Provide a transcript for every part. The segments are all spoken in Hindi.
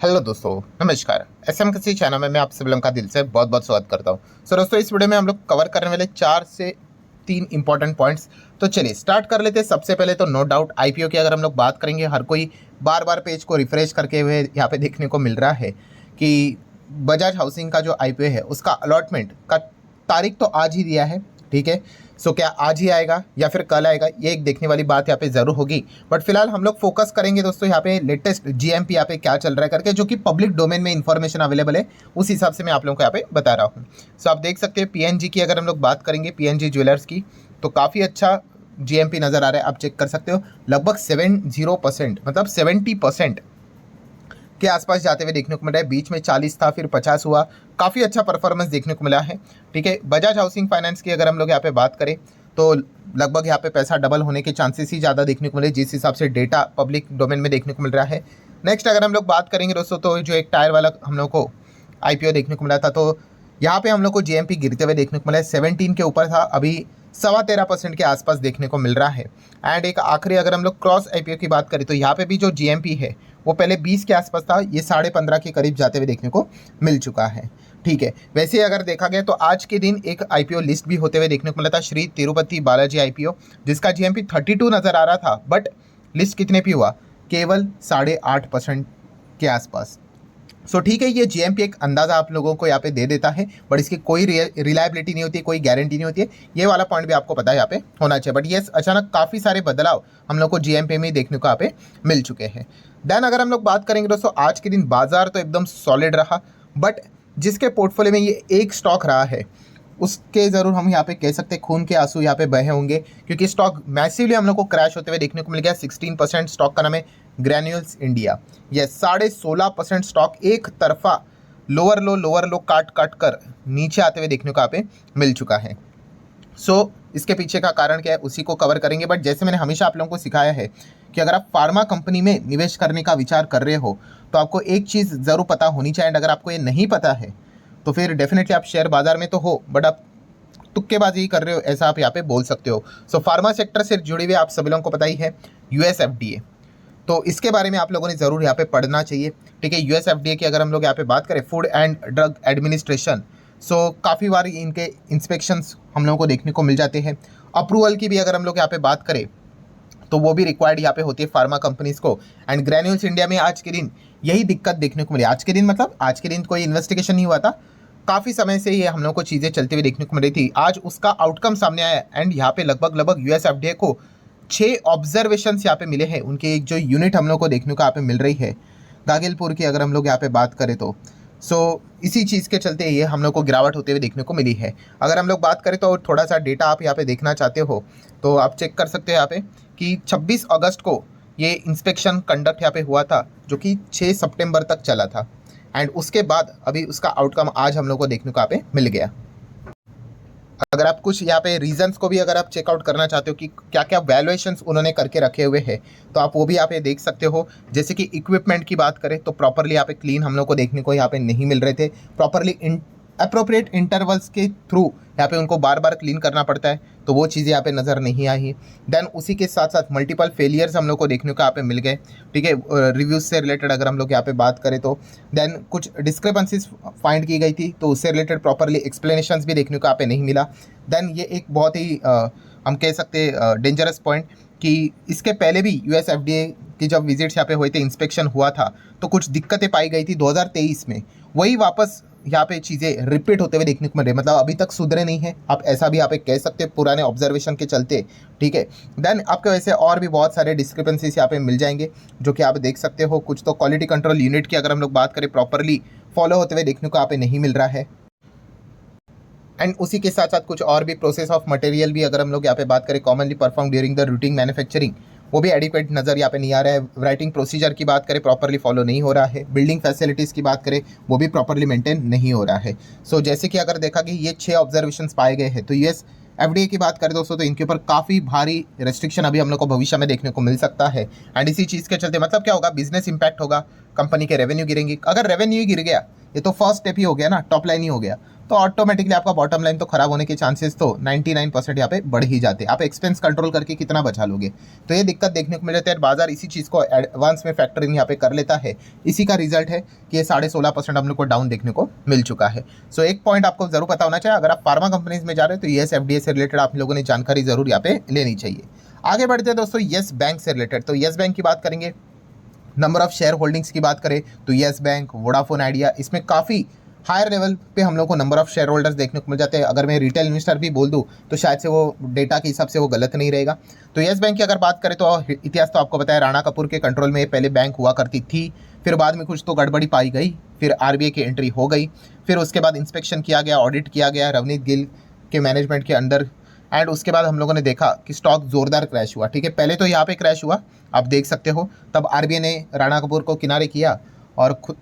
हेलो दोस्तों, नमस्कार। एसएम किसी चैनल में मैं आप सभी लोगों का दिल से बहुत बहुत स्वागत करता हूं। सो दोस्तों, इस वीडियो में हम लोग कवर करने वाले 4 से 3 इंपॉर्टेंट पॉइंट्स। तो चलिए स्टार्ट कर लेते हैं। सबसे पहले तो नो डाउट आईपीओ की अगर हम लोग बात करेंगे, हर कोई बार बार पेज को रिफ्रेश करके हुए यहाँ पे देखने को मिल रहा है कि बजाज हाउसिंग का जो आईपीओ है उसका अलॉटमेंट का तारीख तो आज ही दिया है। ठीक है, सो क्या आज ही आएगा या फिर कल आएगा, ये एक देखने वाली बात यहाँ पे ज़रूर होगी। बट फिलहाल हम लोग फोकस करेंगे दोस्तों यहाँ पे लेटेस्ट जीएमपी यहाँ पे क्या चल रहा है करके, जो कि पब्लिक डोमेन में इंफॉर्मेशन अवेलेबल है, उस हिसाब से मैं आप लोगों को यहाँ पे बता रहा हूँ। सो आप देख सकते हैं पीएनजी की अगर हम लोग बात करेंगे, पीएनजी ज्वेलर्स की, तो काफ़ी अच्छा जीएमपी नज़र आ रहा है। आप चेक कर सकते हो, लगभग 70% मतलब 70% के आसपास जाते हुए देखने को मिला है। बीच में 40 था, फिर 50 हुआ। काफ़ी अच्छा परफॉर्मेंस देखने को मिला है। ठीक है, बजाज हाउसिंग फाइनेंस की अगर हम लोग यहाँ पे बात करें तो लगभग यहाँ पे पैसा डबल होने के चांसेस ही ज़्यादा देखने को मिले, जिस हिसाब से डेटा पब्लिक डोमेन में देखने को मिल रहा है। नेक्स्ट अगर हम लोग बात करेंगे दोस्तों, तो जो एक टायर वाला हम लोग को आईपीओ देखने को मिला था, तो यहाँ पे हम लोग को जीएमपी गिरते हुए देखने को मिला है। 17 के ऊपर था, अभी 13.25% के आसपास देखने को मिल रहा है। एंड एक आखिरी अगर हम लोग क्रॉस आईपीओ की बात करें, तो यहाँ पे भी जो जीएमपी है वो पहले 20 के आसपास था, ये 15.5 के करीब जाते हुए देखने को मिल चुका है। ठीक है, वैसे अगर देखा गया तो आज के दिन एक आईपीओ लिस्ट भी होते हुए देखने को मिला था, श्री तिरुपति बालाजी आईपीओ, जिसका जीएमपी 32 नज़र आ रहा था। बट लिस्ट कितने पे हुआ? केवल 8.5% के आसपास। सो ठीक है, ये जीएमपी एक अंदाज़ा आप लोगों को यहाँ पे दे देता है, बट इसकी कोई रिलायबिलिटी नहीं होती है, कोई गारंटी नहीं होती है। ये वाला पॉइंट भी आपको पता है यहाँ पे होना चाहिए। बट ये अचानक काफ़ी सारे बदलाव हम लोग को जीएमपी में देखने को यहाँ पे मिल चुके हैं। देन अगर हम लोग बात करेंगे दोस्तों, आज के दिन बाजार तो एकदम सॉलिड रहा, बट जिसके पोर्टफोलियो में ये एक स्टॉक रहा है उसके ज़रूर हम यहाँ पे कह सकते हैं खून के आंसू यहाँ पे बहे होंगे, क्योंकि स्टॉक मैसिवली हम लोग को क्रैश होते हुए देखने को मिल गया। 16% स्टॉक का नाम है ग्रैन्यूल्स इंडिया। ये 16.5% स्टॉक एक तरफा लोअर लो काट काट कर नीचे आते हुए देखने को यहाँ पे मिल चुका है। सो इसके पीछे का कारण क्या है उसी को कवर करेंगे। बट जैसे मैंने हमेशा आप लोगों को सिखाया है कि अगर आप फार्मा कंपनी में निवेश करने का विचार कर रहे हो तो आपको एक चीज़ ज़रूर पता होनी चाहिए। एंड अगर आपको ये नहीं पता है तो फिर डेफिनेटली आप शेयर बाजार में तो हो, बट आप तुक्केबाजी कर रहे हो, ऐसा आप यहाँ पे बोल सकते हो। सो फार्मा सेक्टर से जुड़े हुए आप सभी लोगों को पता ही है यूएसएफडीए, तो इसके बारे में आप लोगों ने ज़रूर यहाँ पे पढ़ना चाहिए। ठीक है, यूएसएफडीए की अगर हम लोग यहाँ पे बात करें, फूड एंड ड्रग एडमिनिस्ट्रेशन, सो काफ़ी बार इनके इंस्पेक्शंस हम लोगों को देखने को मिल जाते हैं। अप्रूवल की भी अगर हम लोग यहाँ पे बात करें तो वो भी रिक्वायर्ड यहाँ पे होती है फार्मा कंपनीज को। एंड ग्रैन्यूल्स इंडिया में आज के दिन यही दिक्कत देखने को मिली। आज के दिन मतलब आज के दिन कोई इन्वेस्टिगेशन नहीं हुआ था, काफ़ी समय से ये हम लोग को चीज़ें चलती हुई देखने को मिल रही थी। आज उसका आउटकम सामने आया एंड यहाँ पे लगभग यूएसएफडीए को 6 ऑब्जर्वेशन यहाँ पे मिले हैं। उनकी एक जो यूनिट हम लोग को देखने को यहाँ पे मिल रही है गागिलपुर की, अगर हम लोग यहाँ पे बात करें तो इसी चीज़ के चलते ये हम लोग को गिरावट होते हुए देखने को मिली है। अगर हम लोग बात करें तो थोड़ा सा डेटा आप यहाँ पे देखना चाहते हो तो आप चेक कर सकते हो यहाँ पे कि 26 अगस्त को ये इंस्पेक्शन कंडक्ट यहाँ पे हुआ था, जो कि 6 सितंबर तक चला था। एंड उसके बाद अभी उसका आउटकम आज हम लोग को देखने को यहाँ पे मिल गया। अगर आप कुछ यहाँ पे रीजंस को भी अगर आप चेकआउट करना चाहते हो कि क्या क्या वैल्यूएशंस उन्होंने करके रखे हुए हैं, तो आप वो भी यहाँ पे देख सकते हो। जैसे कि इक्विपमेंट की बात करें तो प्रॉपरली यहाँ पे क्लीन हम लोग को देखने को यहाँ पे नहीं मिल रहे थे। प्रॉपरली अप्रोप्रिएट इंटरवल्स के थ्रू यहाँ पे उनको बार बार क्लीन करना पड़ता है, तो वो चीज़ें यहाँ पे नज़र नहीं आई। देन उसी के साथ साथ मल्टीपल फेलियर्स हम लोग को देखने को यहाँ पे मिल गए। ठीक है, रिव्यूज़ से रिलेटेड अगर हम लोग यहाँ पे बात करें तो देन कुछ डिस्क्रिपेंसीज फाइंड की गई थी, तो उससे रिलेटेड प्रॉपरली एक्सप्लेनेशंस भी देखने को यहाँ पे नहीं मिला। देन ये एक बहुत ही हम कह सकते डेंजरस पॉइंट कि इसके पहले भी यूएसएफडीए की जब विजिट्स यहाँ पे हुए थे, इंस्पेक्शन हुआ था, तो कुछ दिक्कतें पाई गई थी 2023 में। वही वापस यहाँ पे चीज़ें रिपीट होते हुए देखने को मिल रही है, मतलब अभी तक सुधरे नहीं है, आप ऐसा भी यहाँ पे कह सकते हैं पुराने ऑब्जर्वेशन के चलते। ठीक है, देन आपके वैसे और भी बहुत सारे डिस्क्रिपेंसीज यहाँ पे मिल जाएंगे जो कि आप देख सकते हो। कुछ तो क्वालिटी कंट्रोल यूनिट की अगर हम लोग बात करें प्रॉपरली फॉलो होते हुए देखने को यहाँ पे नहीं मिल रहा है। एंड उसी के साथ साथ कुछ और भी प्रोसेस ऑफ मटेरियल भी अगर हम लोग यहाँ पे बात करें commonly perform during the routine manufacturing, वो भी एडिक्वेट नज़र यहाँ पे नहीं आ रहा है। राइटिंग प्रोसीजर की बात करें प्रॉपरली फॉलो नहीं हो रहा है। बिल्डिंग फैसिलिटीज़ की बात करें वो भी प्रॉपरली मेंटेन नहीं हो रहा है। सो जैसे कि अगर देखा कि ये 6 ऑब्जर्वेशंस पाए गए हैं, तो यूएसएफडीए की बात करें दोस्तों तो इनके ऊपर काफ़ी भारी रेस्ट्रिक्शन अभी हम लोग को भविष्य में देखने को मिल सकता है। एंड इसी चीज़ के चलते मतलब क्या होगा, बिजनेस इंपैक्ट होगा, कंपनी के रेवेन्यू गिरेंगे। अगर रेवेन्यू गिर गया ये तो फर्स्ट स्टेप ही हो गया ना, टॉप लाइन ही हो गया, तो ऑटोमेटिकली आपका बॉटम लाइन तो खराब होने के चांसेस तो 99% यहाँ पे बढ़ ही जाते हैं। आप एक्सपेंस कंट्रोल करके कितना बचा लोगे, तो ये दिक्कत देखने को मिल जाती है। बाजार इसी चीज़ को एडवांस में फैक्टरिंग यहाँ पे कर लेता है, इसी का रिजल्ट है कि ये 16.5% हम लोग को डाउन देखने को मिल चुका है। सो एक पॉइंट आपको जरूर पता होना चाहिए, अगर आप फार्मा कंपनीज में जा रहे हो तो येस एफडीए से रिलेटेड आप लोगों ने जानकारी जरूर यहाँ पे लेनी चाहिए। आगे बढ़ते हैं दोस्तों येस बैंक से रिलेटेड, तो येस बैंक की बात करेंगे। नंबर ऑफ शेयर होल्डिंग्स की बात करें तो येस बैंक, वोडाफोन आइडिया, इसमें काफ़ी हायर लेवल पे हम लोग को नंबर ऑफ शेयर होल्डर्स देखने को मिल जाते हैं। अगर मैं रिटेल इन्वेस्टर भी बोल दूं तो शायद से वो डेटा के हिसाब से वो गलत नहीं रहेगा। तो येस बैंक की अगर बात करें तो इतिहास तो आपको बताया, राणा कपूर के कंट्रोल में पहले बैंक हुआ करती थी, फिर बाद में कुछ तो गड़बड़ी पाई गई, फिर आरबीआई की एंट्री हो गई, फिर उसके बाद इंस्पेक्शन किया गया, ऑडिट किया गया रवनीत गिल के मैनेजमेंट के अंदर, एंड उसके बाद हम लोगों ने देखा कि स्टॉक जोरदार क्रैश हुआ। ठीक है, पहले तो यहाँ पे क्रैश हुआ, आप देख सकते हो, तब आरबीआई ने राणा कपूर को किनारे किया और खुद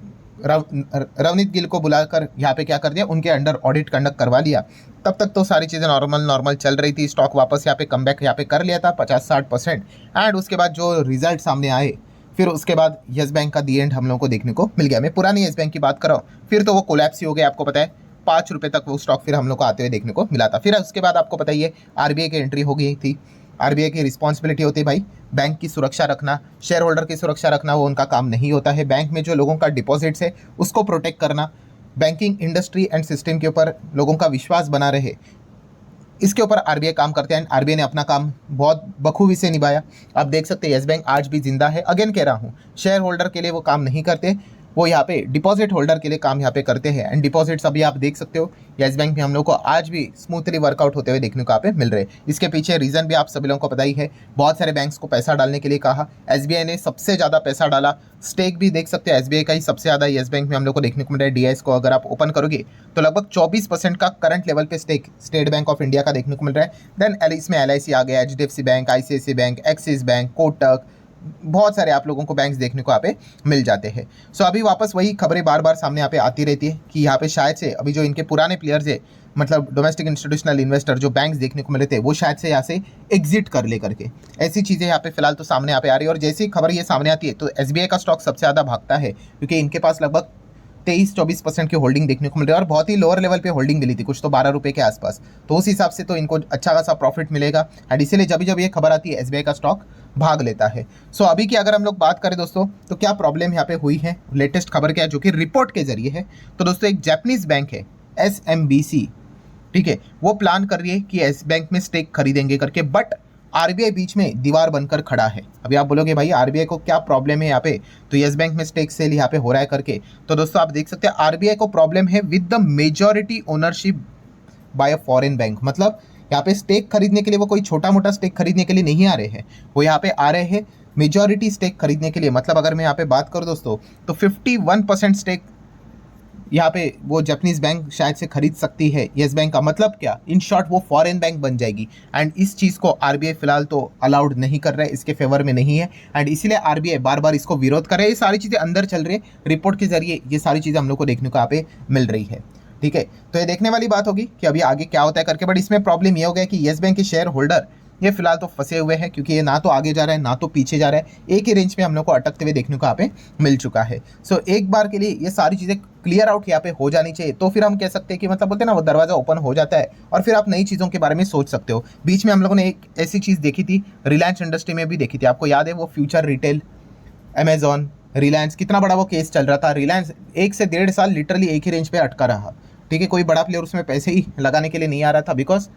रवनीत गिल को बुलाकर यहाँ पे क्या कर दिया, उनके अंडर ऑडिट कंडक्ट करवा लिया। तब तक तो सारी चीज़ें नॉर्मल चल रही थी, स्टॉक वापस यहाँ पे कमबैक यहाँ पे कर लिया था 50-60%। एंड उसके बाद जो रिजल्ट सामने आए, फिर उसके बाद येस बैंक का दी एंड हम लोगों को देखने को मिल गया। मैं पुरानी येस बैंक की बात कर रहा हूँ, फिर तो वो कोलैप्स ही हो गया, आपको पता है 5 रुपये तक वो स्टॉक फिर हम लोग को आते हुए देखने को मिला था। फिर उसके बाद आपको पता ही है आरबीआई की एंट्री हो गई थी। आरबीआई की रिस्पॉन्सिबिलिटी होती है भाई बैंक की सुरक्षा रखना, शेयर होल्डर की सुरक्षा रखना, वो उनका काम नहीं होता है। बैंक में जो लोगों का डिपॉजिट्स है उसको प्रोटेक्ट करना, बैंकिंग इंडस्ट्री एंड सिस्टम के ऊपर लोगों का विश्वास बना रहे, इसके ऊपर आरबीआई काम करते हैं। आरबीआई ने अपना काम बहुत बखूबी से निभाया। आप देख सकते हैं येस बैंक आज भी जिंदा है। अगेन कह रहा हूँ, शेयर होल्डर के लिए वो काम नहीं करते, वो यहाँ पे डिपॉजिट होल्डर के लिए काम यहाँ पे करते हैं। एंड डिपॉजिट्स अभी आप देख सकते हो येस बैंक में हम लोग को आज भी स्मूथली वर्कआउट होते हुए देखने को यहाँ पे मिल रहे हैं। इसके पीछे रीज़न भी आप सभी लोगों को पता ही है, बहुत सारे बैंक्स को पैसा डालने के लिए कहा, एसबीआई ने सबसे ज़्यादा पैसा डाला। स्टेक भी देख सकते हैं एसबीआई का ही सबसे ज़्यादा येस बैंक में हम लोग को देखने को मिल रहा है। डीआईएस को अगर आप ओपन करोगे तो लगभग 24% का करंट लेवल पे stake State Bank of India का देखने को मिल रहा है। देन इसमें एलआईसी आ गया, HDFC bank, ICICI bank, Axis bank, Kotak, बहुत सारे आप लोगों को बैंक्स देखने को यहाँ पे मिल जाते हैं। सो अभी वापस वही खबरें बार बार सामने यहाँ पे आती रहती है कि यहाँ पे शायद से अभी जो इनके पुराने प्लेयर्स है, मतलब डोमेस्टिक इंस्टीट्यूशनल इन्वेस्टर जो बैंक्स देखने को मिले थे, वो शायद से यहाँ से एग्जिट कर ले करके, ऐसी चीज़ें यहाँ पे फिलहाल तो सामने यहाँ पे आ रही है। और जैसी खबर ये सामने आती है तो एसबीआई का स्टॉक सबसे ज़्यादा भागता है, क्योंकि इनके पास लगभग 23-24% की होल्डिंग देखने को मिल रही है और बहुत ही लोअर लेवल पे होल्डिंग मिली थी, कुछ तो 12 रुपये के आसपास। तो उस हिसाब से तो इनको अच्छा खासा प्रॉफिट मिलेगा, एंड इसीलिए जब ये खबर आती है एसबीआई का स्टॉक भाग लेता है। सो अभी की अगर हम लोग बात करें दोस्तों, तो क्या प्रॉब्लम यहाँ पे हुई है, लेटेस्ट खबर क्या है जो कि रिपोर्ट के जरिए है। तो दोस्तों एक जापानीज बैंक है एसएमबीसी, ठीक है, वो प्लान कर रही है कि एस बैंक में स्टेक खरीदेंगे करके, बट आरबीआई बीच में दीवार बनकर खड़ा है। अभी आप बोलोगे भाई आरबीआई को क्या प्रॉब्लम है यहाँ पे, तो येस बैंक में स्टेक सेल यहाँ पे हो रहा है करके। तो दोस्तों आप देख सकते हैं आरबीआई को प्रॉब्लम है with the majority ownership by a foreign bank. मतलब यहाँ पे स्टेक खरीदने के लिए वो कोई छोटा मोटा स्टेक खरीदने के लिए नहीं आ रहे हैं, वो यहाँ पे आ रहे हैं मेजॉरिटी स्टेक खरीदने के लिए। मतलब अगर मैं यहाँ पे बात करूँ दोस्तों तो 51% स्टेक यहाँ पे वो जापानीज बैंक शायद से खरीद सकती है येस बैंक का। मतलब क्या, इन शॉर्ट वो फॉरेन बैंक बन जाएगी, एंड इस चीज़ को आरबीआई फिलहाल तो अलाउड नहीं कर रहा है, इसके फेवर में नहीं है, एंड इसीलिए आरबीआई बार बार इसको विरोध कर रहा है। ये सारी चीज़ें अंदर चल रही है, रिपोर्ट के जरिए ये सारी चीज़ें हम लोग को देखने को यहाँ पे मिल रही है। ठीक है, तो ये देखने वाली बात होगी कि अभी आगे क्या होता है करके। बट इसमें प्रॉब्लम ये हो गया कि येस बैंक के शेयर होल्डर ये फिलहाल तो फंसे हुए हैं, क्योंकि ये ना तो आगे जा रहा है ना तो पीछे जा रहा है, एक ही रेंज में हम लोग को अटकते हुए देखने को यहाँ पे मिल चुका है। सो एक बार के लिए ये सारी चीज़ें क्लियर आउट यहाँ पे हो जानी चाहिए, तो फिर हम कह सकते हैं कि मतलब बोलते हैं ना, वो दरवाजा ओपन हो जाता है और फिर आप नई चीज़ों के बारे में सोच सकते हो। बीच में हम लोगों ने एक ऐसी चीज़ देखी थी, रिलायंस इंडस्ट्री में भी देखी थी, आपको याद है, वो फ्यूचर रिटेल, अमेजॉन, रिलायंस, कितना बड़ा वो केस चल रहा था। रिलायंस 1 से 1.5 साल लिटरली एक ही रेंज पे अटका रहा। ठीक है, कोई बड़ा प्लेयर उसमें पैसे ही लगाने के लिए नहीं आ रहा था, बिकॉज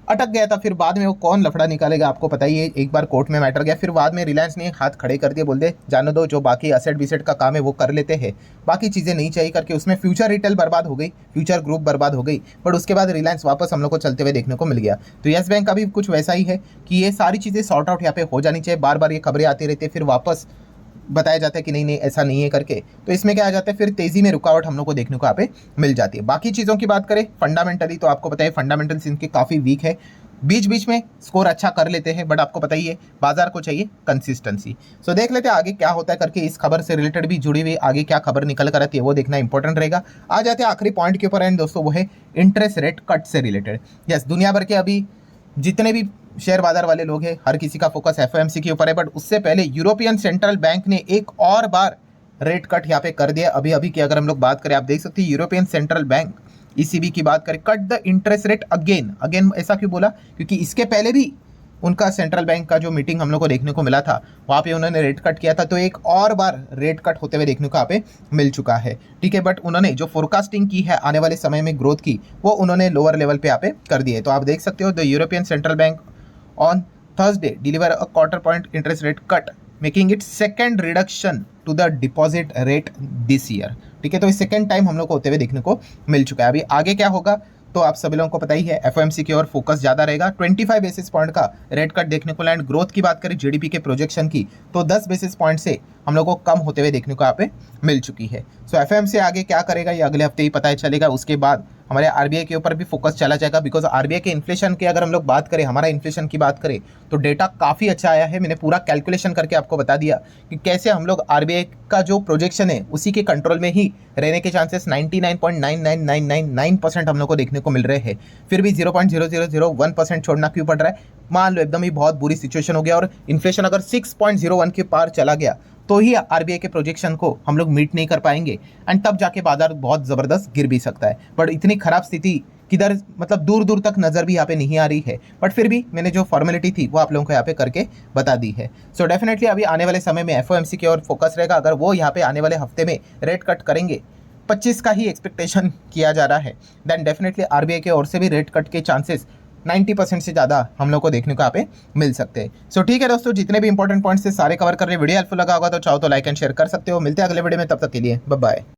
अटक गया था। फिर बाद में वो कौन लफड़ा निकालेगा, आपको पता ही है, एक बार कोर्ट में मैटर गया, फिर बाद में रिलायंस ने हाथ खड़े कर दिए, बोल दे जानो दो, जो बाकी असेट विसेट का काम है वो कर लेते हैं, बाकी चीज़ें नहीं चाहिए करके। उसमें फ्यूचर रिटेल बर्बाद हो गई, फ्यूचर ग्रुप बर्बाद हो गई, बट उसके बाद रिलायंस वापस हम लोग को चलते हुए देखने को मिल गया। तो येस बैंक का भी कुछ वैसा ही है कि ये सारी चीज़ें सॉर्ट आउट यहाँ पे हो जानी चाहिए। बार बार ये खबरें आती रहती है, फिर वापस बताया जाता है कि नहीं ऐसा नहीं है करके। तो इसमें क्या आ जाता है, फिर तेज़ी में रुकावट हम लोग को देखने को यहाँ पे मिल जाती है। बाकी चीज़ों की बात करें फंडामेंटली, तो आपको पता है फंडामेंटल्स इनके काफ़ी वीक है, बीच बीच में स्कोर अच्छा कर लेते हैं, बट आपको पता ही है बाजार को चाहिए कंसिस्टेंसी। सो देख लेते हैं आगे क्या होता है करके। इस खबर से रिलेटेड भी जुड़ी हुई आगे क्या खबर निकल कर आती है वो देखना इंपॉर्टेंट रहेगा। आ जाते हैं आखिरी पॉइंट के ऊपर, एंड दोस्तों वो है इंटरेस्ट रेट कट से रिलेटेड। यस, दुनिया भर के अभी जितने भी शेयर बाजार वाले लोग हैं, हर किसी का फोकस एफओएमसी के ऊपर है, बट उससे पहले यूरोपियन सेंट्रल बैंक ने एक और बार रेट कट यहाँ पे कर दिया अभी अभी की अगर हम लोग बात करें, आप देख सकते हैं यूरोपियन सेंट्रल बैंक ईसीबी की बात करें, cut the interest rate again. Again ऐसा क्यों बोला? क्योंकि इसके पहले भी उनका सेंट्रल बैंक का जो मीटिंग हम लोग को देखने को मिला था वहाँ पे उन्होंने रेट कट किया था, तो एक और बार रेट कट होते हुए देखने को यहाँ पे मिल चुका है, ठीक है। बट उन्होंने जो फोरकास्टिंग की है आने वाले समय में ग्रोथ की, वो उन्होंने लोअर लेवल पे यहाँ पे कर दी है। तो आप देख सकते हो the European Central Bank on Thursday deliver a quarter point interest rate cut making it second reduction to the deposit rate this year, ठीक है। तो इस सेकेंड टाइम हम लोग को होते हुए देखने को मिल चुका है। अभी आगे क्या होगा तो आप सभी लोगों को पता ही है, एफओएमसी की ओर फोकस ज़्यादा रहेगा। 25 बेसिस पॉइंट का रेट कट देखने को, एंड ग्रोथ की बात करें जीडीपी के प्रोजेक्शन की, तो 10 बेसिस पॉइंट से हम लोग को कम होते हुए देखने को यहाँ पे मिल चुकी है। सो एफओएमसी आगे क्या करेगा ये अगले हफ्ते ही पता चलेगा। उसके बाद हमारे आरबीआई के ऊपर भी फोकस चला जाएगा, बिकॉज आरबीआई के इन्फ्लेशन की अगर हम लोग बात करें, हमारा इन्फ्लेशन की बात करें तो डेटा काफ़ी अच्छा आया है। मैंने पूरा कैलकुलेशन करके आपको बता दिया कि कैसे हम लोग आरबीआई का जो प्रोजेक्शन है उसी के कंट्रोल में ही रहने के चांसेस 99.99999% हम लोग को देखने को मिल रहे हैं। फिर भी 0.0001% छोड़ना क्यों पड़ रहा है? मान लो एकदम ही बहुत बुरी सिचुएशन हो गया और इन्फ्लेशन अगर 6.01 के पार चला गया तो ही आरबीआई के प्रोजेक्शन को हम लोग मीट नहीं कर पाएंगे, एंड तब जाके बाजार बहुत ज़बरदस्त गिर भी सकता है। बट इतनी खराब स्थिति किधर, मतलब दूर दूर तक नज़र भी यहाँ पे नहीं आ रही है, बट फिर भी मैंने जो फॉर्मेलिटी थी वो आप लोगों को यहाँ पे करके बता दी है। सो डेफिनेटली अभी आने वाले समय में एफओएमसी की ओर फोकस रहेगा। अगर वो यहाँ पे आने वाले हफ्ते में रेट कट करेंगे, 25 का ही एक्सपेक्टेशन किया जा रहा है, देन डेफिनेटली आरबीआई के ओर से भी रेट कट के चांसेस 90% से ज़्यादा हम लोग को देखने को यहाँ पे मिल सकते हैं। सो ठीक है दोस्तों, जितने भी इंपॉर्टेंट पॉइंट्स थे सारे कवर कर रहे। वीडियो हेल्पफुल लगा होगा तो चाहो तो लाइक एंड शेयर कर सकते हो। मिलते हैं अगले वीडियो में, तब तक के लिए बाय बाय।